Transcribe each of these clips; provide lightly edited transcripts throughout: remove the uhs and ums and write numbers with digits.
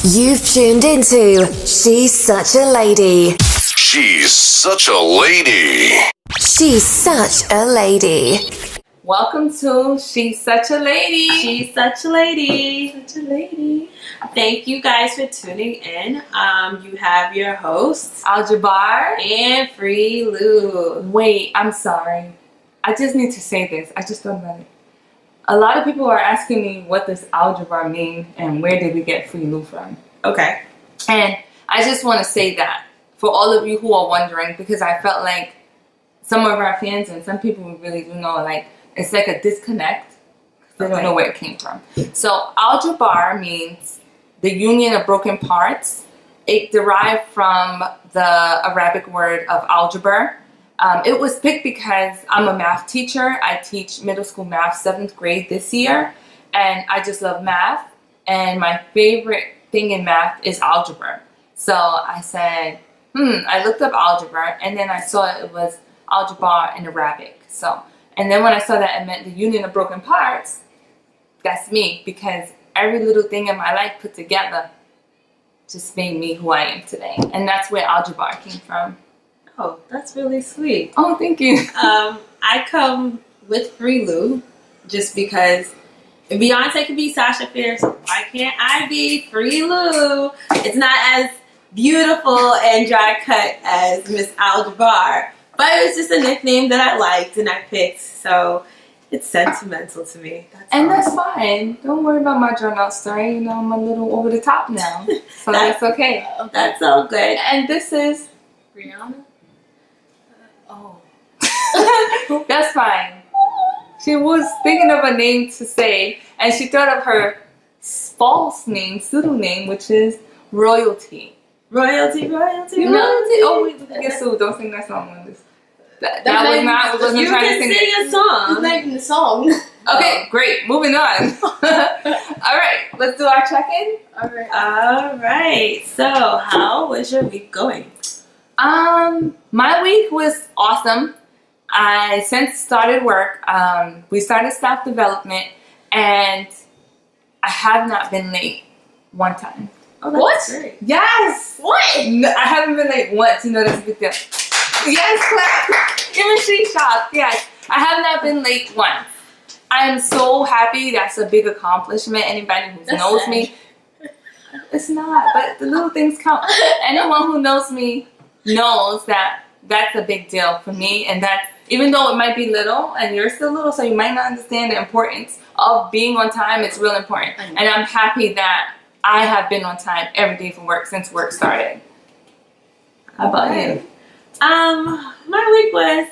You've tuned into She's Such a Lady. She's such a lady. She's such a lady. Welcome to She's Such a Lady. She's such a lady. Such a lady. Thank you guys for tuning in. You have your hosts, Al-Jabbar. and Free Lou. Wait, I'm sorry. I just need to say this. I just thought about it. A lot of people are asking me what does Al-Jabbar mean and where did we get Free Lou from? Okay. And I just want to say that for all of you who are wondering, because I felt like some of our fans and some people really do know, like, it's like a disconnect. They don't know where it came from. So Al-Jabbar means the union of broken parts. It derived from the Arabic word of algebra. It was picked because I'm a math teacher. I teach middle school math, 7th grade this year. And I just love math. And my favorite thing in math is algebra. So I said, I looked up algebra. And then I saw it was Al-Jabbar in Arabic. And then when I saw that it meant the union of broken parts, that's me. Because every little thing in my life put together just made me who I am today. And that's where Al-Jabbar came from. Oh, that's really sweet. Oh, thank you. I come with Free Lou just because if Beyonce could be Sasha Fierce, why can't I be Free Lou? It's not as beautiful and dry cut as Miss Al-Jabbar, but it was just a nickname that I liked and I picked, so it's sentimental to me. That's fine. Don't worry about my drawn out story. You know, I'm a little over the top now, so that's okay. That's all good. And this is Rihanna? That's fine. She was thinking of a name to say, and she thought of her false name, pseudonym, which is Royalty. Royalty. Oh, wait, we can get sued. Don't sing that song on this. That was not. We wasn't You trying to can sing sing it. a song. It's not even the song. Okay, great. Moving on. All right, let's do our check-in. All right. So, how was your week going? My week was awesome. I since started work. We started staff development, and I have not been late one time. Oh, that's What? great. Yes. What? No, I haven't been late once. You know that's a big deal. Yes, clap. Give me she shot. Yes, I have not been late once. I am so happy. That's a big accomplishment. Anybody who knows me, it's not. But the little things count. Anyone who knows me knows that that's a big deal for me, and that's even though it might be little, and you're still little, so you might not understand the importance of being on time. It's real important, and I'm happy that I have been on time every day for work since work started. How about you? My week was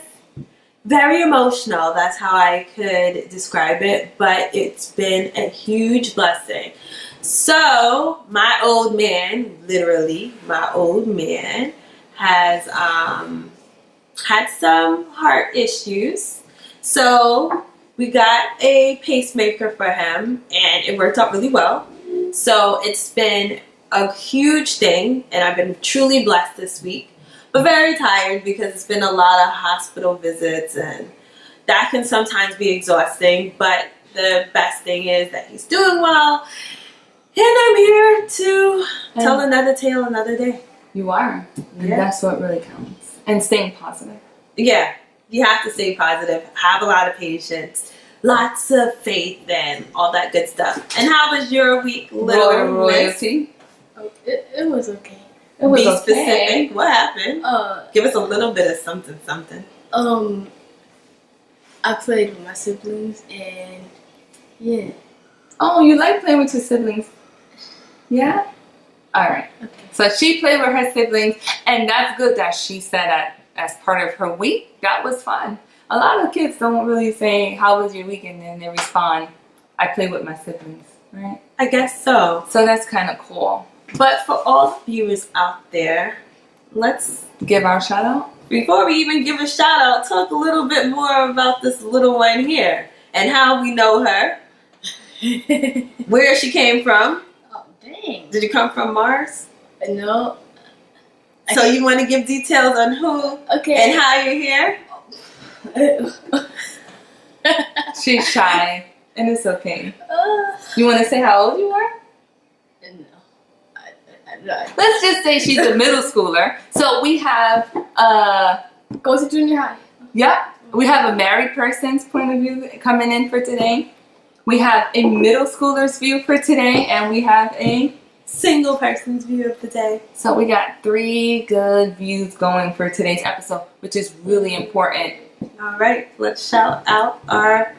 very emotional. That's how I could describe it, but it's been a huge blessing. So, my old man, literally, my old man, has had some heart issues. So, we got a pacemaker for him, and it worked out really well. So, it's been a huge thing, and I've been truly blessed this week. But very tired because it's been a lot of hospital visits and that can sometimes be exhausting. But the best thing is that he's doing well. And I'm here to tell another tale another day. You are. And Yeah. that's what really counts. And staying positive. Yeah, you have to stay positive, have a lot of patience, lots of faith and all that good stuff. And how was your week, little Royalty. Oh, it was okay. It was Be okay. specific. What happened? Give us a little bit of something. I played with my siblings and yeah. Oh, you like playing with your siblings? Yeah? Alright. Okay. So she played with her siblings, and that's good that she said that as part of her week. That was fun. A lot of kids don't really say, how was your week? And then they respond, I played with my siblings, right? I guess so. So that's kind of cool. But for all the viewers out there, let's, Give our shout out. before we even give a shout out, talk a little bit more about this little one here and how we know her, where she came from. Oh, dang. Did you come from Mars? No. So you want to give details on who Okay. and how you're here? She's shy, and it's okay. You want to say how old you are? No. let's just say she's a middle schooler. So we have Go to junior high. yep, we have a married person's point of view coming in for today. We have a middle schooler's view for today, and we have a Single person's view of the day. so we got 3 good views going for today's episode, which is really important. All right, let's shout out our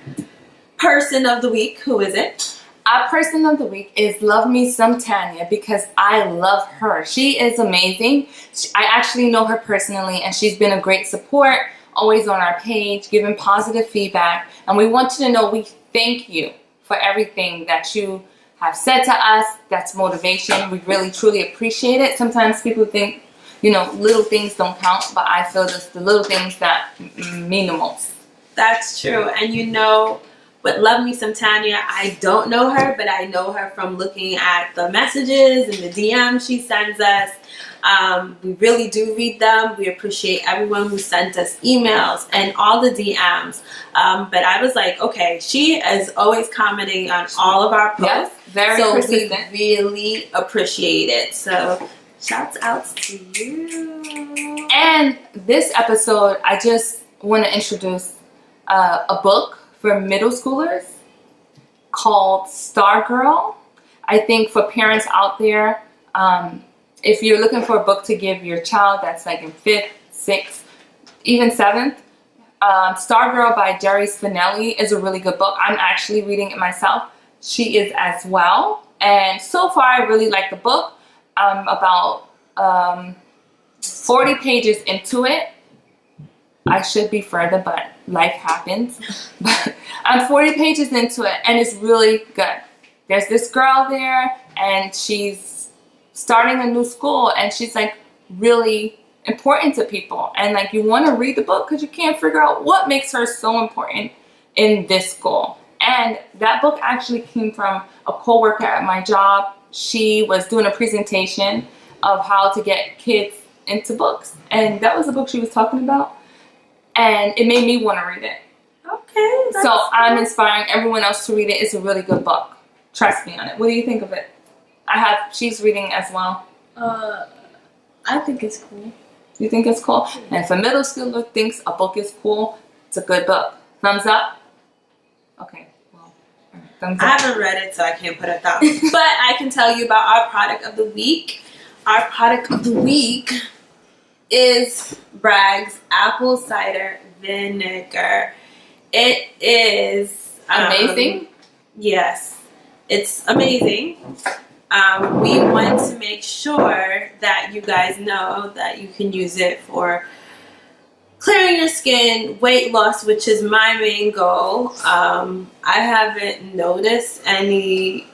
person of the week. Who is it? Our person of the week is Love Me Some Tanya because I love her. She is amazing. I actually know her personally, and she's been a great support, always on our page, giving positive feedback. And we want you to know we thank you for everything that you have said to us. That's motivation. We really, truly appreciate it. Sometimes people think, little things don't count, but I feel it's the little things that mean the most. That's true. And with Love Me Some Tanya, I don't know her, but I know her from looking at the messages and the DMs she sends us. We really do read them. We appreciate everyone who sent us emails and all the DMs. But I was like, okay, she is always commenting on all of our posts. Yes, very so persistent. we really appreciate it. So shouts outs to you. And this episode, I just want to introduce a book for middle schoolers called Stargirl. I think for parents out there, if you're looking for a book to give your child that's like in 5th, 6th, even 7th, Stargirl by Jerry Spinelli is a really good book. I'm actually reading it myself. She is as well. And so far, I really like the book. I'm about 40 pages into it. I should be further, but life happens. But I'm 40 pages into it, and it's really good. There's this girl there, and she's starting a new school, and she's like really important to people. And like you want to read the book because you can't figure out what makes her so important in this school. And that book actually came from a coworker at my job. She was doing a presentation of how to get kids into books, and that was the book she was talking about. And it made me want to read it. Okay. So I'm inspiring everyone else to read it. It's a really good book. Trust me on it. What do you think of it? She's reading as well. I think it's cool. You think it's cool? And if a middle schooler thinks a book is cool, it's a good book. Thumbs up? Okay. Well, all right. Thumbs I up. haven't read it, so I can't put a thumb. But I can tell you about our product of the week. Our product of the week is Bragg's apple cider vinegar. It is Amazing. Yes, it's amazing. We want to make sure that you guys know that you can use it for clearing your skin, weight loss, which is my main goal. I haven't noticed any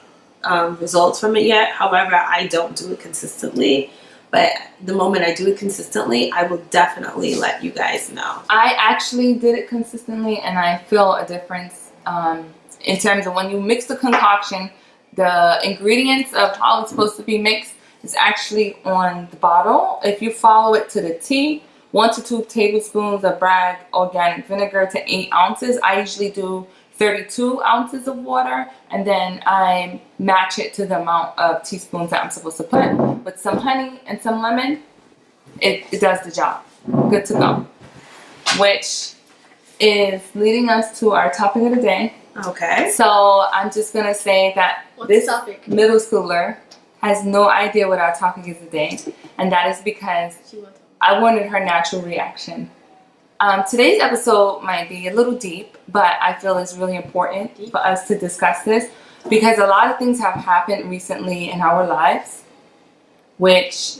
results from it yet. However, I don't do it consistently. But the moment I do it consistently, I will definitely let you guys know. I actually did it consistently, and I feel a difference in terms of when you mix the concoction. The ingredients of how it's supposed to be mixed is actually on the bottle. If you follow it to the T, 1 to 2 tablespoons of Bragg organic vinegar to 8 ounces. I usually do 32 ounces of water, and then I match it to the amount of teaspoons that I'm supposed to put. With some honey and some lemon, it does the job. Good to go. Which is leading us to our topic of the day. Okay. So I'm just going to say that What's this the topic? middle schooler has no idea what our topic is today, and that is because I wanted her natural reaction. Today's episode might be a little deep, but I feel it's really important for us to discuss this because a lot of things have happened recently in our lives, which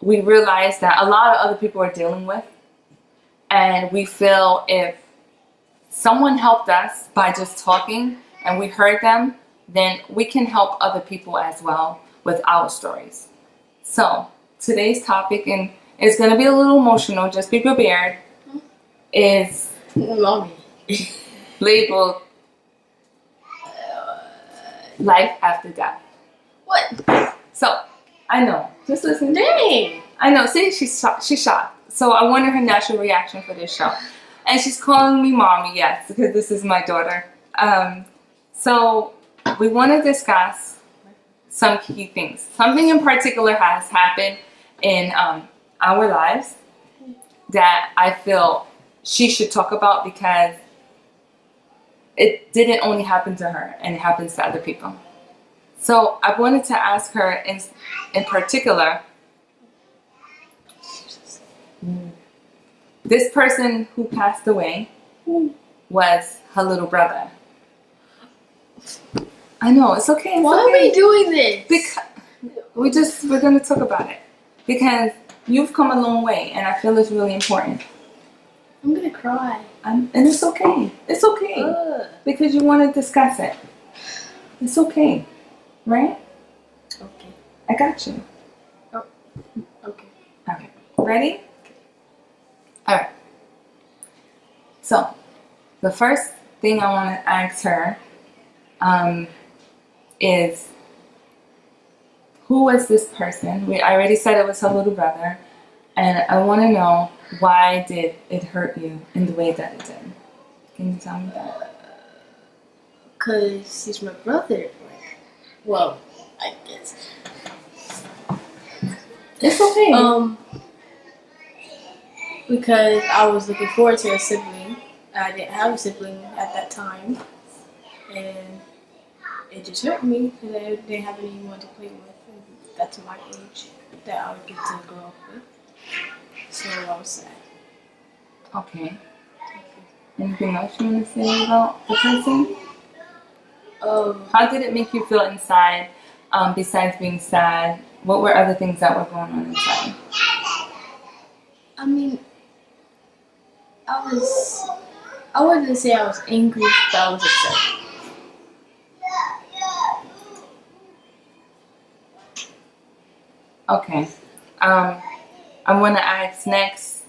we realize that a lot of other people are dealing with, and we feel if someone helped us by just talking and we heard them, then we can help other people as well with our stories. So today's topic, and it's going to be a little emotional, just be prepared, is Mommy. labeled life after death. What? So I know, just listen. Dang. I know, see, she's shocked. So I wanted her natural reaction for this show. And she's calling me mommy, yes, because this is my daughter. So we want to discuss some key things. Something in particular has happened in our lives that I feel she should talk about because it didn't only happen to her and it happens to other people. So I wanted to ask her in particular, this person who passed away was her little brother. I know, it's okay. Why are we doing this? Because we're going to talk about it. Because you've come a long way and I feel it's really important. I'm gonna cry. And it's okay. It's okay. Because you want to discuss it. It's okay. Right? Okay. I got you. Oh. Okay. Okay. Ready? Alright. So, the first thing I want to ask her is, who was this person? I already said it was her little brother. And I want to know, why did it hurt you in the way that it did? Can you tell me that? Because he's my brother. Well, I guess. It's okay. Because I was looking forward to a sibling. I didn't have a sibling at that time. And it just hurt me because I didn't have anyone to play with. And that's my age that I would get to grow up with. So I was sad. Okay. Anything else you want to say about the person? How did it make you feel inside, besides being sad? What were other things that were going on inside? I mean, I wouldn't say I was angry, but I was upset. Okay. I want to ask next,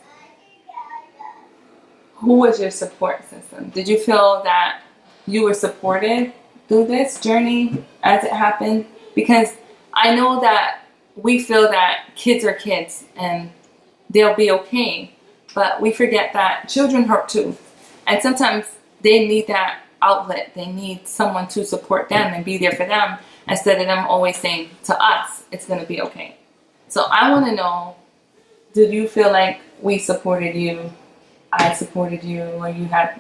who was your support system? Did you feel that you were supported through this journey as it happened? Because I know that we feel that kids are kids and they'll be okay, but we forget that children hurt too. And sometimes they need that outlet. They need someone to support them and be there for them instead of them always saying to us, it's going to be okay. So I want to know, did you feel like we supported you, I supported you, or you had,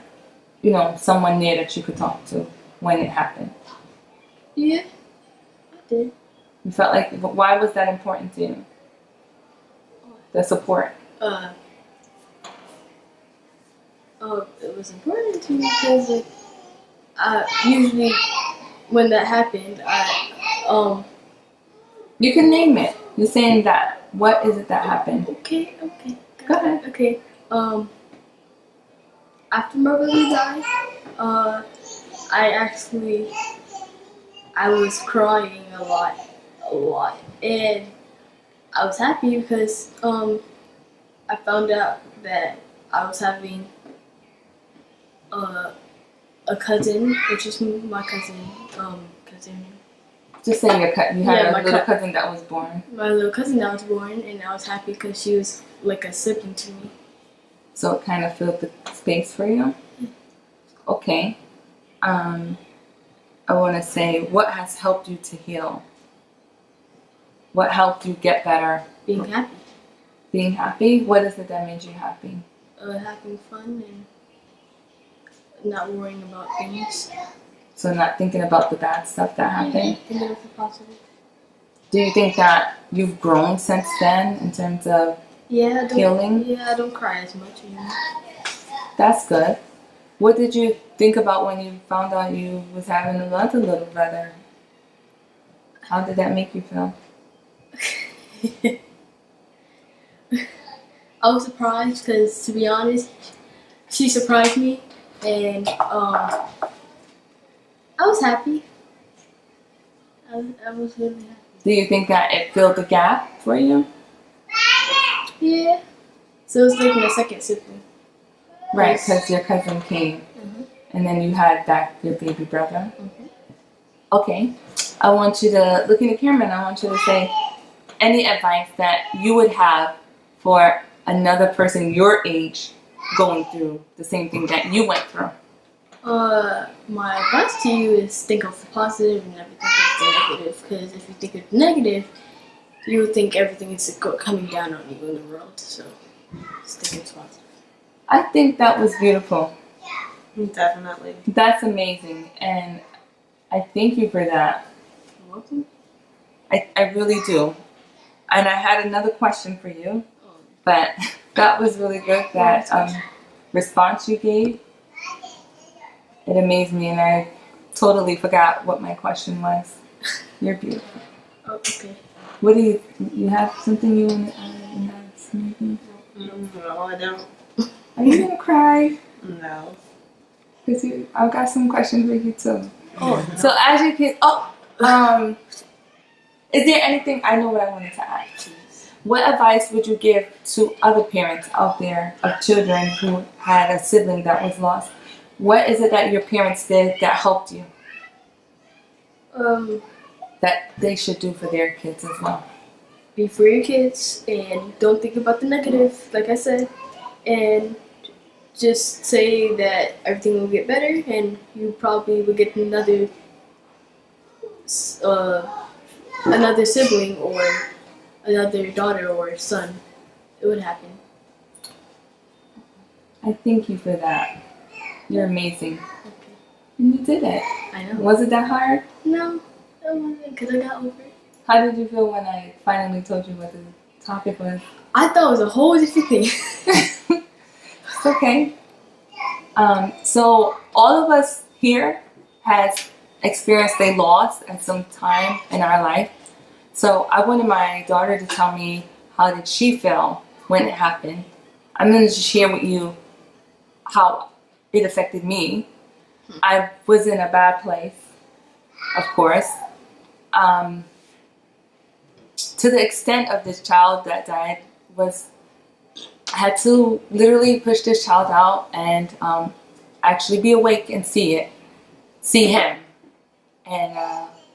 someone there that you could talk to when it happened? Yeah, I did. You felt like, why was that important to you? The support. It was important to me because usually when that happened, You can name it. You're saying that. What is it that happened? Okay. Go ahead. Okay. After my brother died, I was crying a lot, and I was happy because I found out that I was having a cousin, which is my cousin. Just saying you had Yeah, a my little cousin that was born. My little cousin that was born, and I was happy because she was like a sibling to me. So it kind of filled the space for you? Okay. I want to say, what has helped you to heal? What helped you get better? Being happy. Being happy? What is it that made you happy? Having fun and not worrying about things. So not thinking about the bad stuff that happened? Thinking of the positive. Do you think that you've grown since then in terms of healing? Yeah, I don't cry as much anymore. That's good. What did you think about when you found out you was having another little brother? How did that make you feel? I was surprised because, to be honest, she surprised me, and I was happy. I was really happy. Do you think that it filled the gap for you? Yeah. So it's like my second sibling. Right, because your cousin came, and then you had back your baby brother. Okay, I want you to look in the camera, and I want you to say any advice that you would have for another person your age going through the same thing that you went through. My advice to you is think of the positive and never think of the negative. Because if you think it's negative, you would think everything is coming down on you in the world. So just think it's positive. I think that was beautiful. Definitely. That's amazing, and I thank you for that. You're welcome. I really do. And I had another question for you, but that was really good. That response you gave, it amazed me, and I totally forgot what my question was. You're beautiful. Oh, okay. What do you have something you want to add in that? Maybe? No, I don't. Are you gonna cry? No. Cause I've got some questions for you too. Oh, So as you can, is there anything, I know what I wanted to ask. What advice would you give to other parents out there of children who had a sibling that was lost? What is it that your parents did that helped you that they should do for their kids as well? be for your kids and don't think about the negative, like I said, and just say that everything will get better and you probably will get another sibling or another daughter or son. It would happen. I thank you for that. You're amazing. Okay. And you did it. I know. Was it that hard? No, it wasn't because I got over it. How did you feel when I finally told you what the topic was? I thought it was a whole different thing. It's okay. So all of us here has experienced a loss at some time in our life. So I wanted my daughter to tell me how did she feel when it happened. I'm going to share with you how it affected me. I was in a bad place, of course. To the extent of this child that died I had to literally push this child out and actually be awake and see him. And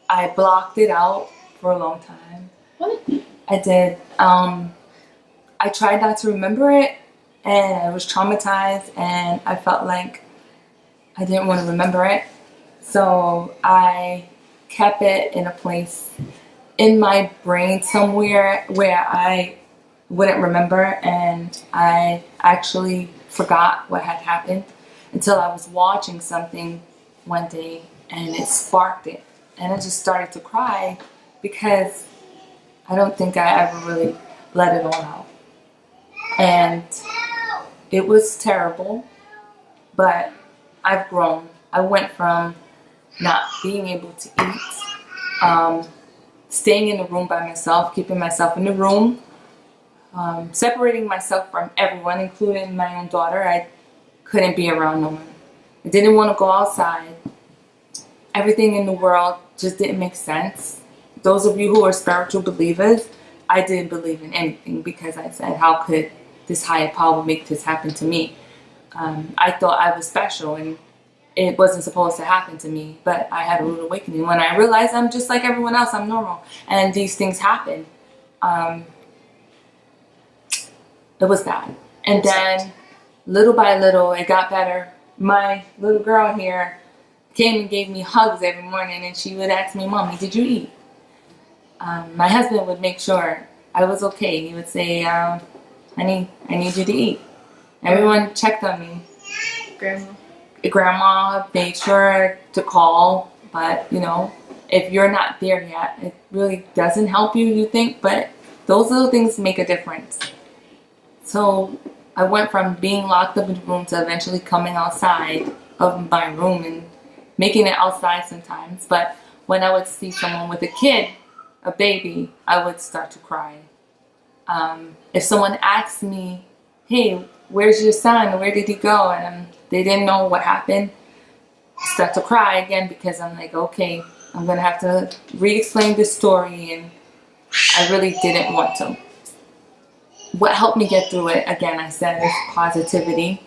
I blocked it out for a long time. What? I did. I tried not to remember it, and I was traumatized, and I felt like I didn't want to remember it. So I kept it in a place in my brain somewhere where I wouldn't remember, and I actually forgot what had happened until I was watching something one day and it sparked it, and I just started to cry because I don't think I ever really let it all out. And it was terrible, but I've grown. I went from not being able to eat, staying in the room by myself, keeping myself in the room, separating myself from everyone, including my own daughter. I couldn't be around no one. I didn't want to go outside. Everything in the world just didn't make sense. Those of you who are spiritual believers, I didn't believe in anything because I said, how could this higher power make this happen to me? I thought I was special and it wasn't supposed to happen to me, but I had a rude awakening when I realized I'm just like everyone else. I'm normal, and these things happen. It was bad, and then little by little it got better. My little girl here came and gave me hugs every morning, and she would ask me, "Mommy, did you eat?" My husband would make sure I was okay. He would say, "Honey, I need you to eat." Everyone checked on me. Grandma made sure to call, but if you're not there yet, it really doesn't help you think, but those little things make a difference. So I went from being locked up in the room to eventually coming outside of my room and making it outside sometimes. But when I would see someone with a kid, a baby, I would start to cry. If someone asked me, "Hey, where's your son? Where did he go?" and they didn't know what happened, I start to cry again because I'm like, okay, I'm going to have to re-explain this story, and I really didn't want to. What helped me get through it, again, I said, is positivity.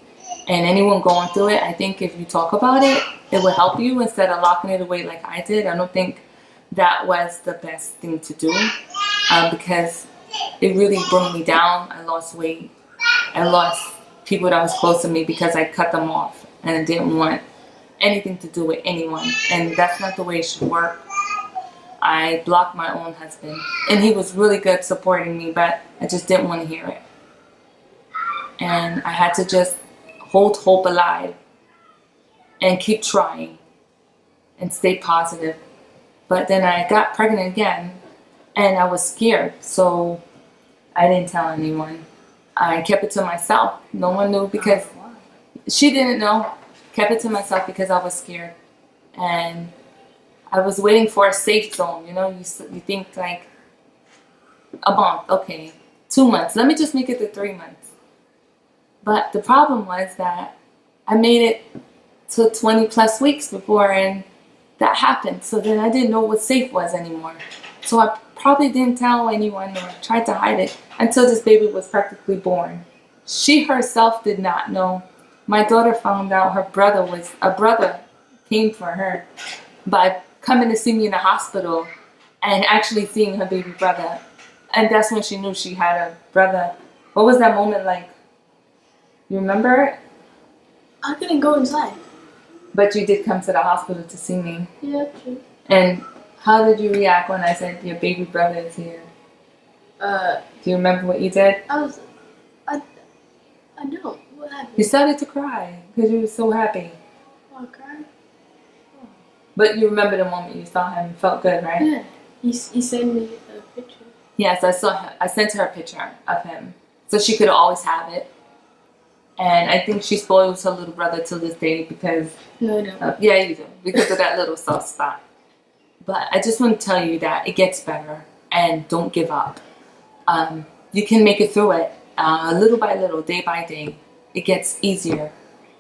And anyone going through it, I think if you talk about it, it will help you instead of locking it away like I did. I don't think that was the best thing to do because it really brought me down. I lost weight. I lost people that was close to me because I cut them off and I didn't want anything to do with anyone. And that's not the way it should work. I blocked my own husband. And he was really good supporting me, but I just didn't want to hear it. And I had to just hold hope alive and keep trying and stay positive. But then I got pregnant again and I was scared, so I didn't tell anyone. I kept it to myself. No one knew because she didn't know. Kept it to myself because I was scared. And I was waiting for a safe zone. You know, you think like a month, okay, 2 months. Let me just make it to 3 months. But the problem was that I made it to 20 plus weeks before and that happened. So then I didn't know what safe was anymore. So I probably didn't tell anyone or tried to hide it until this baby was practically born. She herself did not know. My daughter found out a brother came for her by coming to see me in the hospital and actually seeing her baby brother. And that's when she knew she had a brother. What was that moment like? You remember it? I couldn't go inside. But you did come to the hospital to see me. Yeah, true. And how did you react when I said your baby brother is here? Do you remember what you did? I don't. What happened? You started to cry because you were so happy. Oh, I cried? But you remember the moment you saw him, felt good, right? Yeah. He sent me a picture. Yes, I sent her a picture of him so she could always have it. And I think she spoils her little brother to this day because... No, I don't. yeah, you do. Because of that little soft spot. But I just want to tell you that it gets better and don't give up. You can make it through it little by little, day by day. It gets easier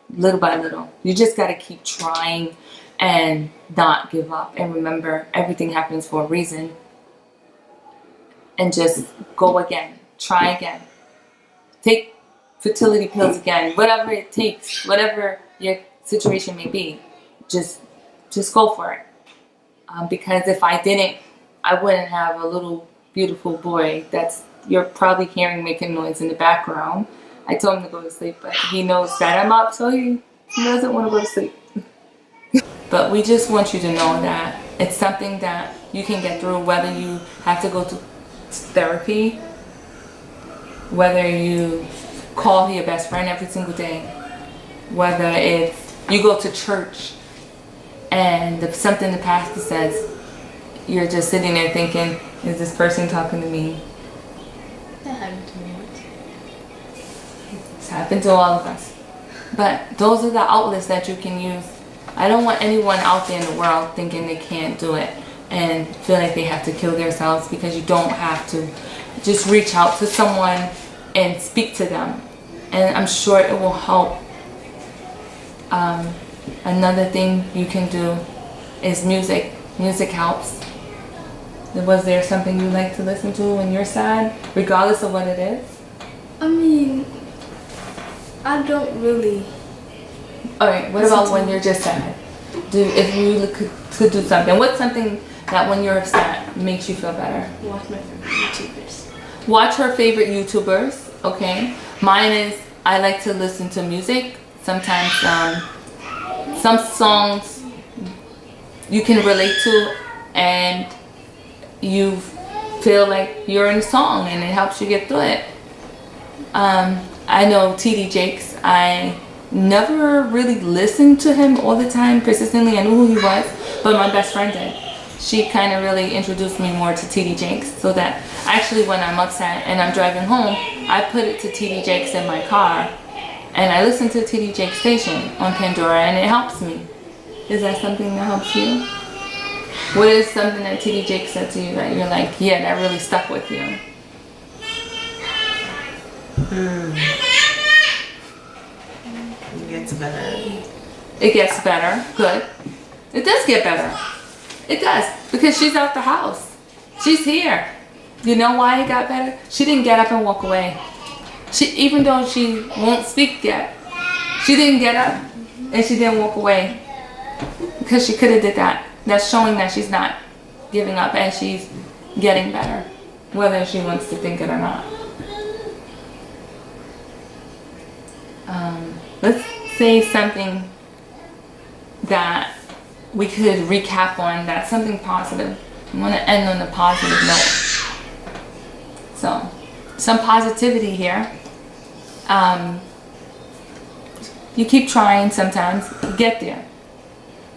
little by little. You just got to keep trying and not give up. And remember, everything happens for a reason. And just go again. Try again. Take fertility pills again. Whatever it takes. Whatever your situation may be. Just go for it. Because if I didn't, I wouldn't have a little beautiful boy that's you're probably hearing making noise in the background. I told him to go to sleep, but he knows that I'm up, so he doesn't want to go to sleep. But we just want you to know that it's something that you can get through, whether you have to go to therapy, whether you call your best friend every single day, whether it's you go to church and something the pastor says, you're just sitting there thinking, is this person talking to me? That happened to me once. It's happened to all of us. But those are the outlets that you can use. I don't want anyone out there in the world thinking they can't do it and feel like they have to kill themselves, because you don't have to. Just reach out to someone and speak to them. And I'm sure it will help. Another thing you can do is music. Music helps. Was there something you like to listen to when you're sad, regardless of what it is? I mean, I don't really. Alright, what about when you're just sad? If you could do something, what's something that when you're upset makes you feel better? Watch my favorite YouTubers. Watch her favorite YouTubers, okay? Mine is, I like to listen to music. Sometimes some songs you can relate to and you feel like you're in a song and it helps you get through it. I know TD Jakes. I never really listened to him all the time persistently. I knew who he was, but my best friend did. She kind of really introduced me more to TD Jakes, so that actually when I'm upset and I'm driving home, I put it to TD Jakes in my car and I listen to TD Jakes station on Pandora and it helps me. Is that something that helps you? What is something that TD Jakes said to you that you're like, yeah, that really stuck with you? It gets better. It gets better. Good. It does get better. It does. Because she's out the house. She's here. You know why it got better? She didn't get up and walk away. Even though she won't speak yet, she didn't get up and she didn't walk away. Because she could have did that. That's showing that she's not giving up and she's getting better. Whether she wants to think it or not. Let's say something that we could recap on, that's something positive I want to end on a positive note. So, some positivity here. You keep trying sometimes, you get there.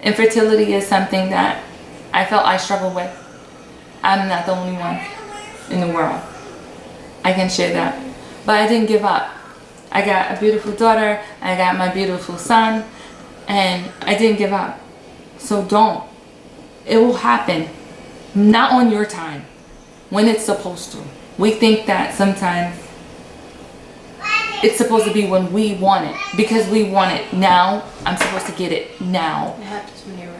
Infertility is something that I felt I struggled with. I'm not the only one in the world. I can share that. But I didn't give up. I got a beautiful daughter, I got my beautiful son, and I didn't give up. So don't. It will happen. Not on your time. When it's supposed to. We think that sometimes it's supposed to be when we want it. Because we want it now, I'm supposed to get it now. It happens when you're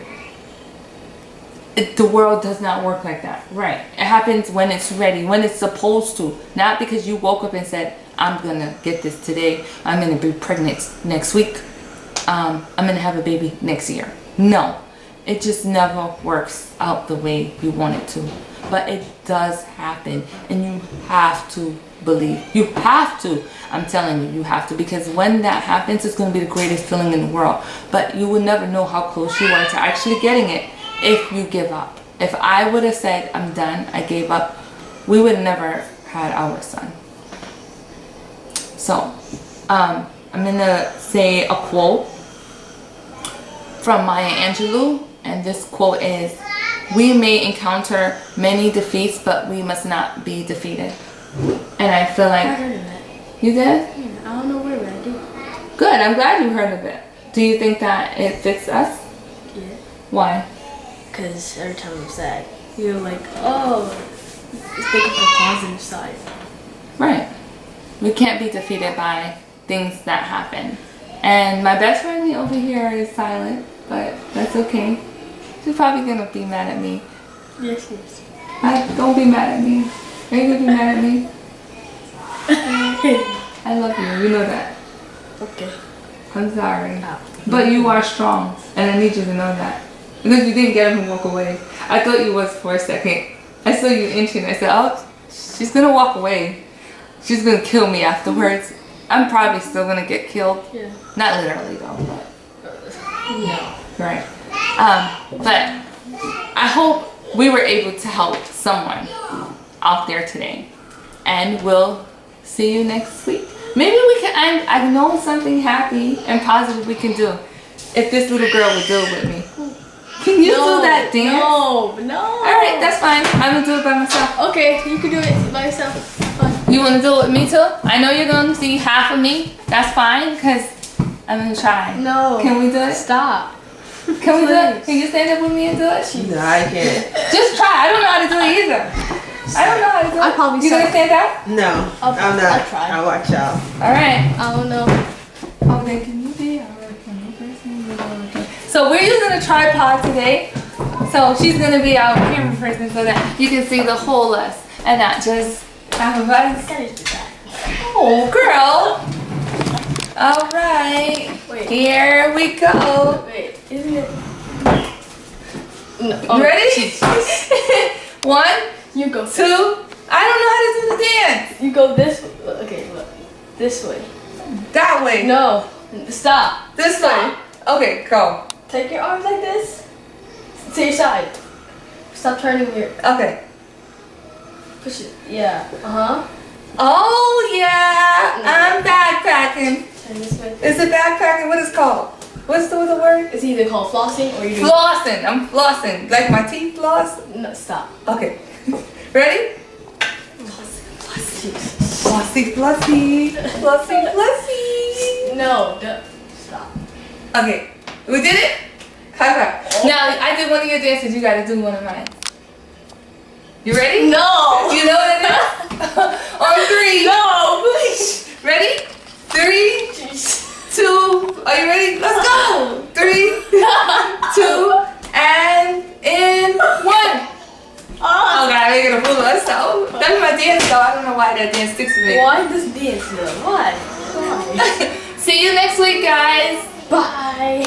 ready. The world does not work like that. Right. It happens when it's ready, when it's supposed to. Not because you woke up and said, I'm going to get this today. I'm going to be pregnant next week. I'm going to have a baby next year. No. It just never works out the way you want it to. But it does happen. And you have to believe. You have to. I'm telling you, you have to. Because when that happens, it's going to be the greatest feeling in the world. But you will never know how close you are to actually getting it if you give up. If I would have said, I'm done, I gave up, we would have never had our son. So, I'm going to say a quote from Maya Angelou. And this quote is, we may encounter many defeats, but we must not be defeated. And I feel like... I heard of that. You did? Yeah, I don't know where, but I do. Good, I'm glad you heard of it. Do you think that it fits us? Yeah. Why? Because every time I'm sad, you're like, oh, think of the positive side. Right. We can't be defeated by things that happen. And my best friend over here is silent, but that's okay. She's probably gonna be mad at me. Yes, yes. Don't be mad at me. Are you gonna be mad at me? I love you. You know that. Okay. I'm sorry. Oh. But you are strong, and I need you to know that. Because you didn't get him to walk away. I thought you was for a second. I saw you inching. I said, oh, she's gonna walk away. She's gonna kill me afterwards. I'm probably still gonna get killed. Yeah. Not literally though, but No. right. But I hope we were able to help someone out there today. And we'll see you next week. Maybe we can end. I know something happy and positive we can do. If this little girl would do it with me. Can you do that dance? No. Alright, that's fine. I'm gonna do it by myself. Okay, you can do it by yourself. Fine. You wanna do it with me too? I know you're gonna see half of me. That's fine, because I'm gonna try. No. Can we do it? Stop. Can we do it? Please. Can you stand up with me and do it? No, I can't. Just try. I don't know how to do it either. I don't know how to do it. I probably You gonna suck. stand up? No, I'll I'm not. I'll try. I'll watch y'all. Alright. I don't know. Oh, then can you be our camera person? So we're using a tripod today. So she's gonna be our camera person so that you can see the whole us and not just half of us. Oh, girl. All right. Wait. Here we go. Wait, isn't it? No. You Oh, ready? Jesus. 1, You go. 2. I don't know how to do the dance. You go this way. Okay, look. This way. That way. No. Stop. This way. Okay, go. Take your arms like this. To your side. Stop turning your. Okay. Push it. Yeah. Uh huh. Oh yeah, I'm backpacking. Turn this way. Is it backpacking? What is it called? What's the word? It's either called flossing or you do. Flossing. I'm flossing. Like my teeth floss. No, stop. Okay. Ready? Jesus. Flossy, flossy, flossy, flossy. No. Stop. Okay. We did it? High five. Now, I did one of your dances. You gotta do one of mine. You ready? No. You know what it is? On 3. No, please. Ready? 3, Jeez. 2. Are you ready? Let's go. 3, 2, and in 1. Oh God, we're gonna fool myself. That's my dance though. I don't know why that dance sticks to me. Why this dance though? Why? Why? See you next week, guys. Bye.